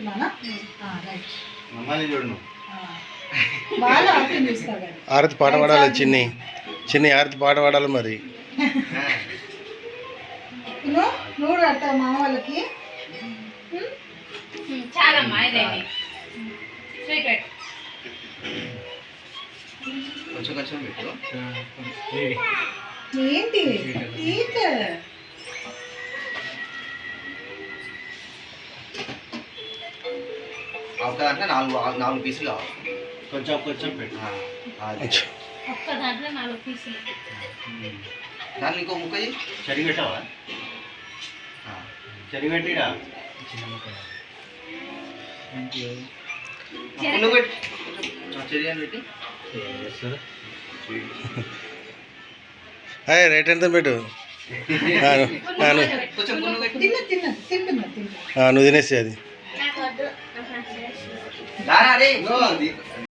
పెట్టుకున్నానా right మమ్మల్ని చూడను బాగా ఆర్తి చూస్తావు కానీ ఆరతి పాట పాడాలి చిన్ని చిన్ని ఆరతి పాట పాడాలి మరి నువ్వు కడతావు మామ వాళ్ళకి చాలమ్మా ఇదేమి స్వీట్ పెట్టు కొంచెం కొంచెం పెట్టు ఏంటి ఈట్ ఒక దాంట్లో నాలుగు పీసులు కావాలి కొంచెం కొంచెం పెట్టు ఒక్క దాంట్లో 4 పీసులు దాన్ని ఇంకో ముక్క చెరిగి పెట్టావా చెరిగి పెట్టిడా మున్ను పెట్టి చెరియాని పెట్టి అయ్యే రేట్ ఎంత పెట్టు కొంచెం మున్ను పెట్టి తింటున్నా నువ్వు తినేసి అది దారా రే